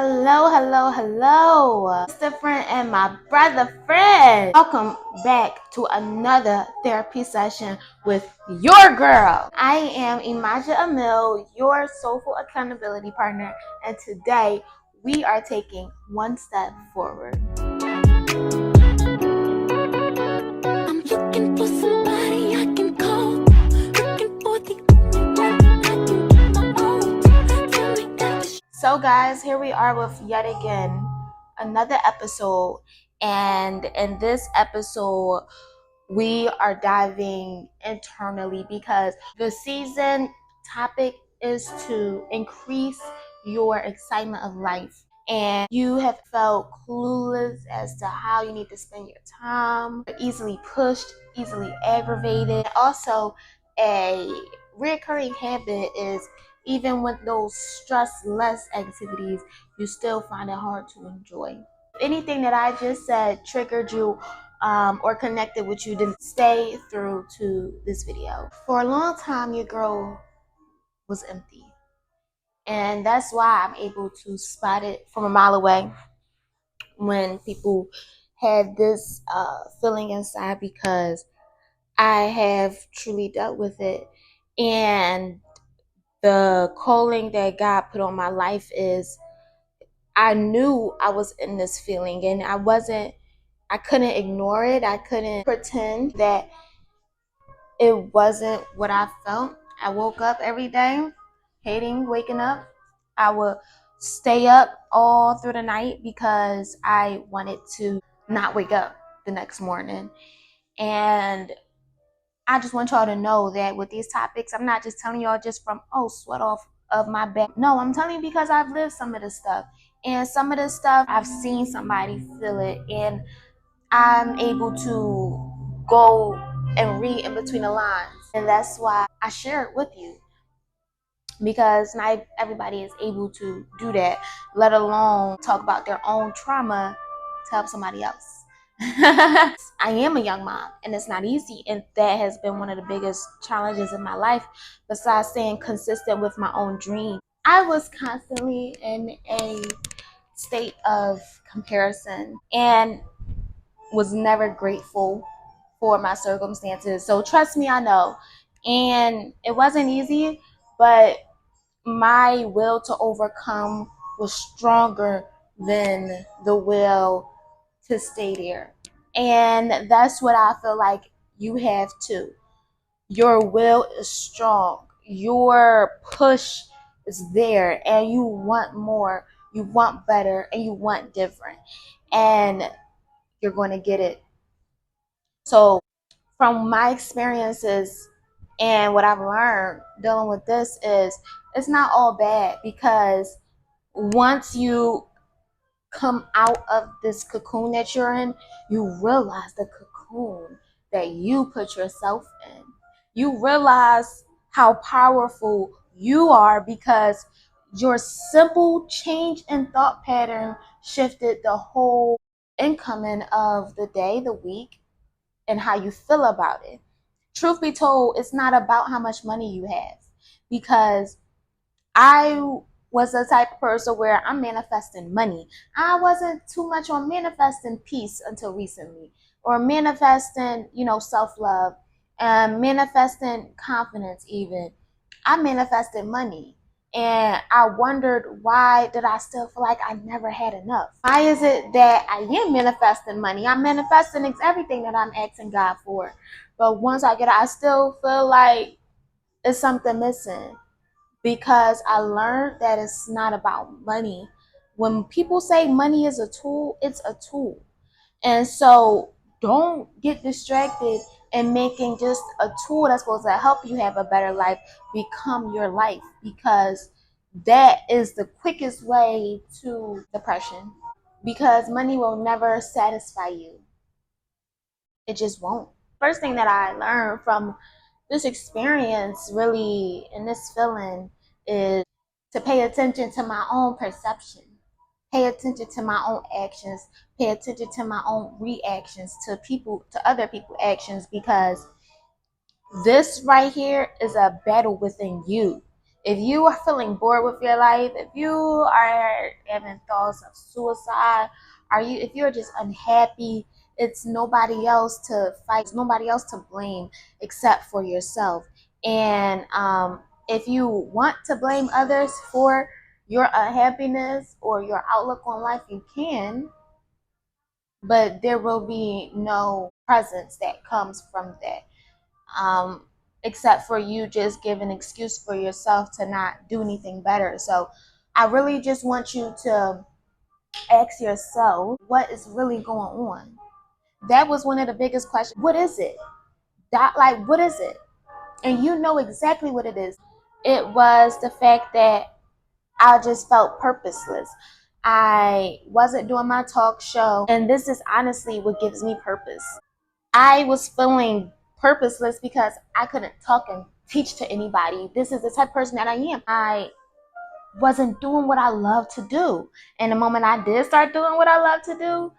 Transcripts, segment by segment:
Hello, hello, hello, sister friend and my brother friend. Welcome back to another therapy session with your girl. I am Emajah Amil, your soulful accountability partner, and today we are taking one step forward. I'm looking for somebody I can call, looking for the only one I can get my own. Tell me that. So guys, here we are with yet again another episode, and in this episode we are diving internally because the season topic is to increase your excitement of life. And you have felt clueless as to how you need to spend your time, easily pushed, easily aggravated. Also, a recurring habit is even with those stress-less activities, you still find it hard to enjoy. If anything that I just said triggered you or connected with you, then stay through to this video. For a long time, your girl was empty. And that's why I'm able to spot it from a mile away when people have this feeling inside, because I have truly dealt with it. And the calling that God put on my life is, I knew I was in this feeling and I couldn't ignore it. I couldn't pretend that it wasn't what I felt. I woke up every day hating waking up. I would stay up all through the night because I wanted to not wake up the next morning. And I just want y'all to know that with these topics, I'm not just telling y'all just from, sweat off of my back. No, I'm telling you because I've lived some of this stuff. And some of this stuff, I've seen somebody feel it. And I'm able to go and read in between the lines. And that's why I share it with you, because not everybody is able to do that, let alone talk about their own trauma to help somebody else. I am a young mom, and it's not easy, and that has been one of the biggest challenges in my life, besides staying consistent with my own dream. I was constantly in a state of comparison and was never grateful for my circumstances. So trust me, I know. And it wasn't easy, but my will to overcome was stronger than the will to stay there. And that's what I feel like you have too. Your will is strong. Your push is there, and you want more, you want better, and you want different. And you're going to get it. So from my experiences and what I've learned dealing with this is, it's not all bad, because once you come out of this cocoon that you're in, you realize the cocoon that you put yourself in. You realize how powerful you are, because your simple change in thought pattern shifted the whole incoming of the day, the week, and how you feel about it. Truth be told, it's not about how much money you have, because I was the type of person where I'm manifesting money. I wasn't too much on manifesting peace until recently, or manifesting, self-love, and manifesting confidence even. I manifested money. And I wondered, why did I still feel like I never had enough? Why is it that I am manifesting money? I'm manifesting everything that I'm asking God for. But once I get it, I still feel like it's something missing, because I learned that it's not about money. When people say money is a tool, it's a tool. And so don't get distracted and making just a tool that's supposed to help you have a better life become your life, because that is the quickest way to depression, because money will never satisfy you. It just won't. First thing that I learned from this experience, really, and this feeling, is to pay attention to my own perception, pay attention to my own actions, pay attention to my own reactions to other people's actions, because this right here is a battle within you. If you are feeling bored with your life, if you are having thoughts of suicide, if you're just unhappy, it's nobody else to fight, nobody else to blame except for yourself. And if you want to blame others for your unhappiness or your outlook on life, you can, but there will be no presence that comes from that, except for you just give an excuse for yourself to not do anything better. So I really just want you to ask yourself what is really going on. That was one of the biggest questions. What is it? What is it? And you know exactly what it is. It was the fact that I just felt purposeless. I wasn't doing my talk show, and this is honestly what gives me purpose. I was feeling purposeless because I couldn't talk and teach to anybody. This is the type of person that I am. I wasn't doing what I love to do. And the moment I did start doing what I love to do,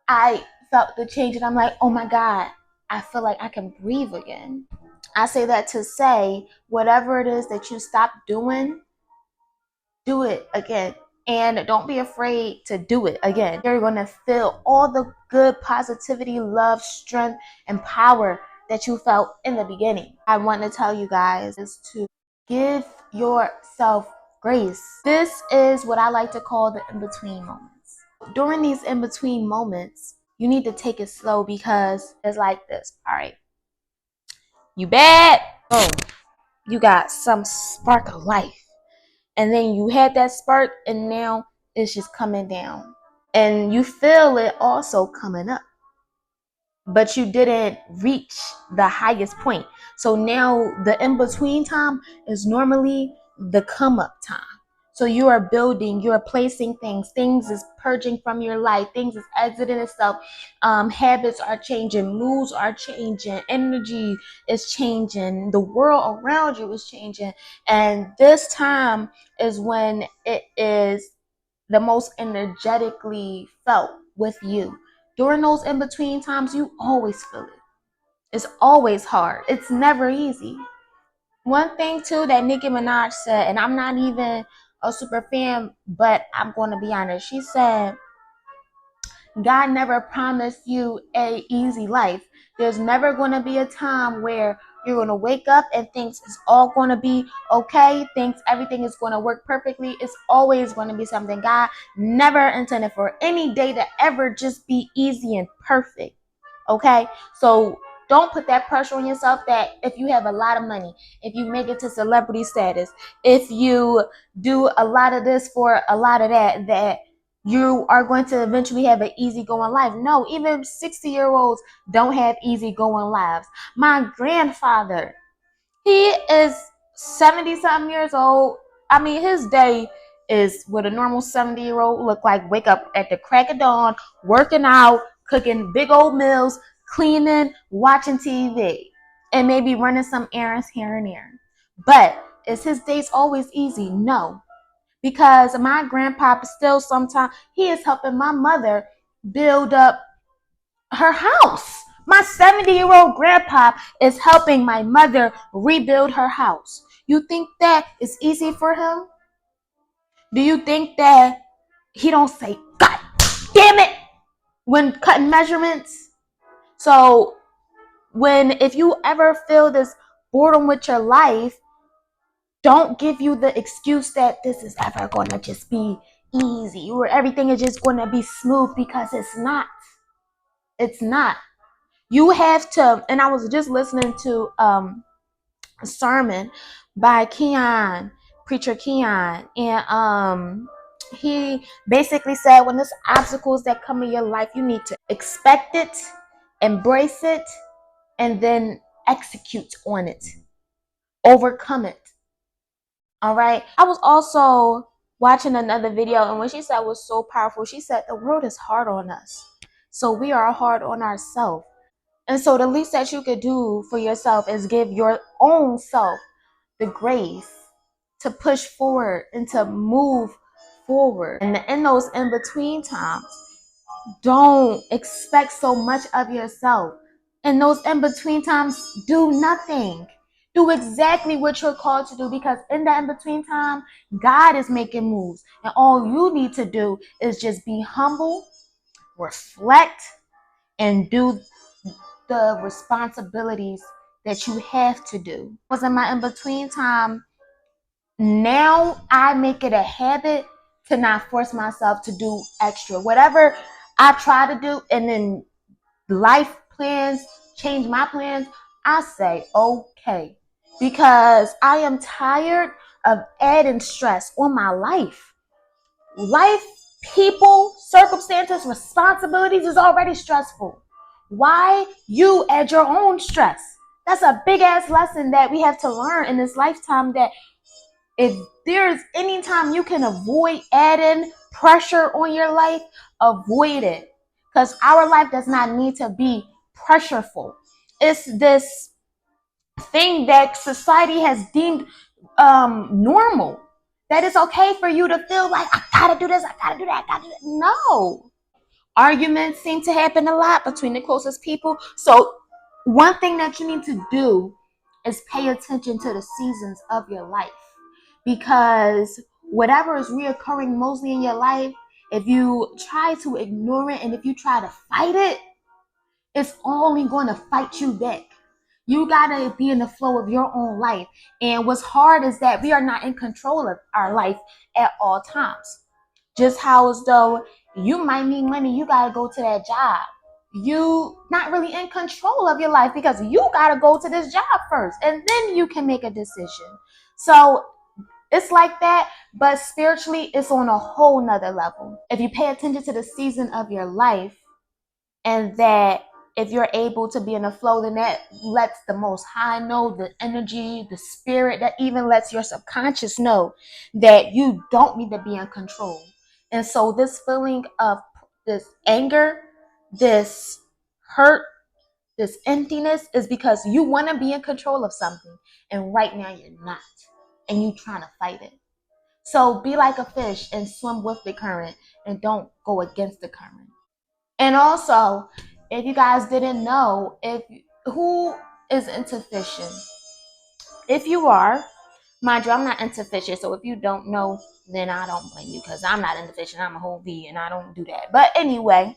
I felt the change, and I'm like, oh my God, I feel like I can breathe again. I say that to say, whatever it is that you stop doing, do it again. And don't be afraid to do it again. You're going to feel all the good positivity, love, strength, and power that you felt in the beginning. I want to tell you guys is to give yourself grace. This is what I like to call the in-between moments. During these in-between moments, you need to take it slow, because it's like this. All right, you bad, boom, you got some spark of life. And then you had that spark, and now it's just coming down. And you feel it also coming up, but you didn't reach the highest point. So now the in-between time is normally the come-up time. So you are building, you're placing things is purging from your life, things is exiting itself, habits are changing, moods are changing, energy is changing, the world around you is changing. And this time is when it is the most energetically felt with you. During those in-between times, you always feel it. It's always hard. It's never easy. One thing too that Nicki Minaj said, and I'm not even a super fan, but I'm going to be honest. She said, God never promised you an easy life. There's never going to be a time where you're going to wake up and things is all going to be okay. Everything is going to work perfectly. It's always going to be something. God never intended for any day to ever just be easy and perfect. Okay? So don't put that pressure on yourself that if you have a lot of money, if you make it to celebrity status, if you do a lot of this for a lot of that you are going to eventually have an easygoing life. No, even 60-year-olds don't have easygoing lives. My grandfather, he is 70-something years old. I mean, his day is what a normal 70-year-old look like. Wake up at the crack of dawn, working out, cooking big old meals, cleaning, watching TV, and maybe running some errands here and there. But is his days always easy? No. Because my grandpa still sometimes he is helping my mother build up her house. My 70-year-old grandpa is helping my mother rebuild her house. You think that is easy for him? Do you think that he don't say, God damn it, when cutting measurements? So if you ever feel this boredom with your life, don't give you the excuse that this is ever going to just be easy or everything is just going to be smooth, because it's not. It's not. You have to, and I was just listening to a sermon by preacher Keon, and he basically said when there's obstacles that come in your life, you need to expect it, embrace it, and then execute on it, overcome it. All right. I was also watching another video, and what she said was so powerful. She said the world is hard on us, so we are hard on ourselves. And so the least that you could do for yourself is give your own self the grace to push forward and to move forward. And in those in-between times, don't expect so much of yourself. In those in-between times, do nothing. Do exactly what you're called to do, because in the in-between time, God is making moves. And all you need to do is just be humble, reflect, and do the responsibilities that you have to do. I was in my in-between time. Now I make it a habit to not force myself to do extra. Whatever I try to do, and then life plans change my plans, I say okay, because I am tired of adding stress on my life. Life, people, circumstances, responsibilities is already stressful. Why you add your own stress? That's a big ass lesson that we have to learn in this lifetime, that if there's any time you can avoid adding pressure on your life, avoid it. Because our life does not need to be pressureful. It's this thing that society has deemed normal. That it's okay for you to feel like, I gotta do this, I gotta do that, I gotta do that. No. Arguments seem to happen a lot between the closest people. So one thing that you need to do is pay attention to the seasons of your life, because whatever is reoccurring mostly in your life, if you try to ignore it and if you try to fight it, it's only going to fight you back. You got to be in the flow of your own life. And what's hard is that we are not in control of our life at all times. Just how as though you might need money, you got to go to that job. You not really in control of your life, because you got to go to this job first and then you can make a decision. So it's like that, but spiritually it's on a whole nother level. If you pay attention to the season of your life, and that if you're able to be in the flow, then that lets the Most High know, the energy, the spirit, that even lets your subconscious know that you don't need to be in control. And so this feeling of this anger, this hurt, this emptiness is because you want to be in control of something, and right now you're not, and you're trying to fight it. So be like a fish and swim with the current, and don't go against the current. And also, if you guys didn't know, if who is into fishing, if you are, mind you, I'm not into fishing. So if you don't know, then I don't blame you, because I'm not into fishing. I'm a whole bee and I don't do that. But anyway,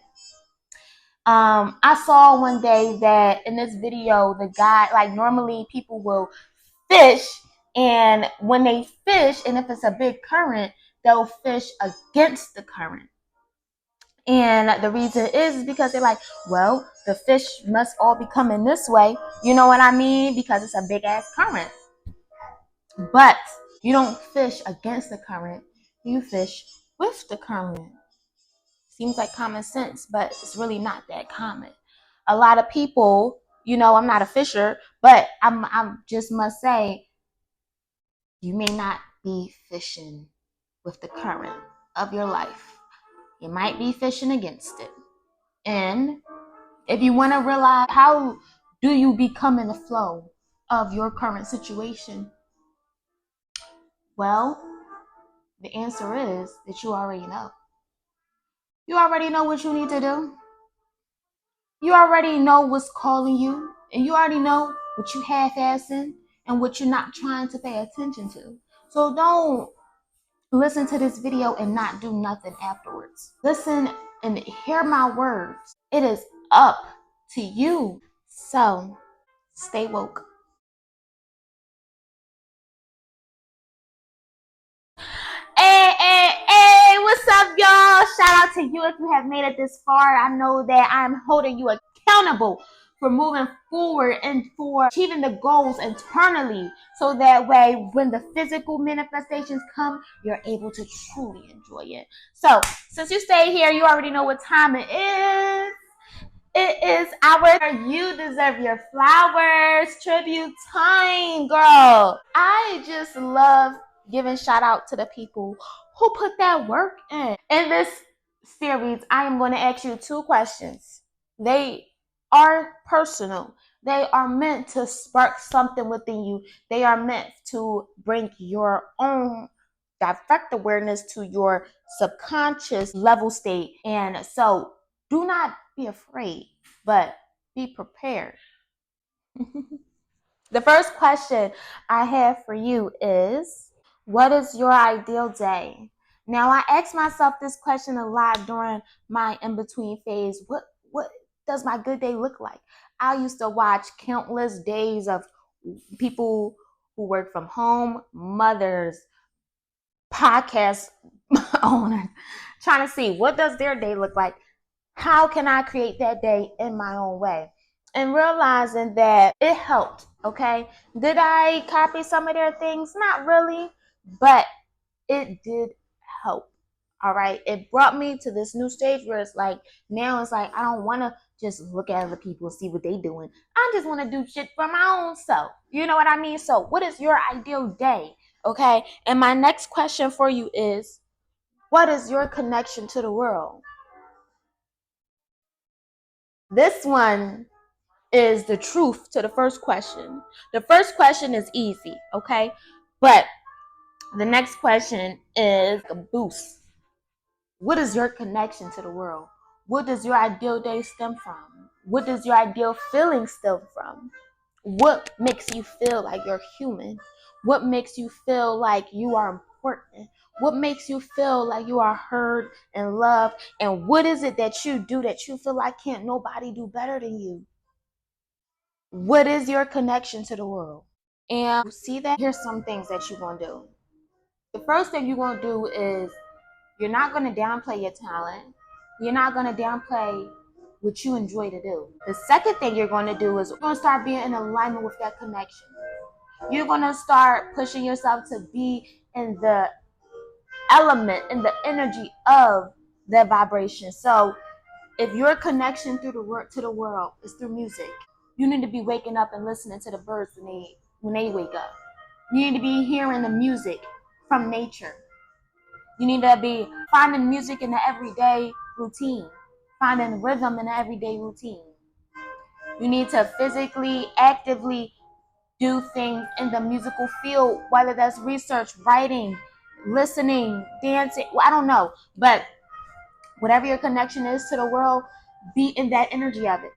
I saw one day that in this video, the guy, like, normally people will fish, and when they fish, and if it's a big current, they'll fish against the current. And the reason is because they're like, well, the fish must all be coming this way. You know what I mean? Because it's a big ass current. But you don't fish against the current. You fish with the current. Seems like common sense, but it's really not that common. A lot of people, I'm not a fisher, but I'm just must say, you may not be fishing with the current of your life. You might be fishing against it. And if you want to realize how do you become in the flow of your current situation, well, the answer is that you already know. You already know what you need to do. You already know what's calling you, and you already know what you half-assing and what you're not trying to pay attention to. So don't listen to this video and not do nothing afterwards. Listen and hear my words. It is up to you. So stay woke. Hey, what's up, y'all? Shout out to you if you have made it this far. I know that I'm holding you accountable for moving forward and for achieving the goals internally, so that way when the physical manifestations come, you're able to truly enjoy it. So since you stay here, you already know what time it is. It is our You Deserve Your Flowers tribute time, girl. I just love giving shout out to the people who put that work in. In this series, I am going to ask you 2 questions. They are personal. They are meant to spark something within you. They are meant to bring your own direct awareness to your subconscious level state. And so do not be afraid, but be prepared. The first question I have for you is, what is your ideal day? Now, I asked myself this question a lot during my in-between phase. What does my good day look like? I used to watch countless days of people who work from home, mothers, podcast owners, trying to see what does their day look like. How can I create that day in my own way? And realizing that it helped, okay? Did I copy some of their things? Not really, but it did help. All right. It brought me to this new stage where it's like, now it's like, I don't want to just look at other people and see what they doing. I just want to do shit for my own self. You know what I mean? So what is your ideal day? Okay. And my next question for you is, what is your connection to the world? This one is the truth to the first question. The first question is easy, okay? But the next question is a boost. What is your connection to the world? What does your ideal day stem from? What does your ideal feeling stem from? What makes you feel like you're human? What makes you feel like you are important? What makes you feel like you are heard and loved? And what is it that you do that you feel like can't nobody do better than you? What is your connection to the world? And you see that? Here's some things that you're going to do. The first thing you're going to do is you're not going to downplay your talent. You're not going to downplay what you enjoy to do. The second thing you're going to do is you're going to start being in alignment with that connection. You're going to start pushing yourself to be in the element, in the energy of that vibration. So if your connection to the world is through music, you need to be waking up and listening to the birds when they wake up. You need to be hearing the music from nature. You need to be finding music in the everyday routine, finding rhythm in the everyday routine. You need to physically, actively do things in the musical field, whether that's research, writing, listening, dancing. Well, I don't know, but whatever your connection is to the world, be in that energy of it.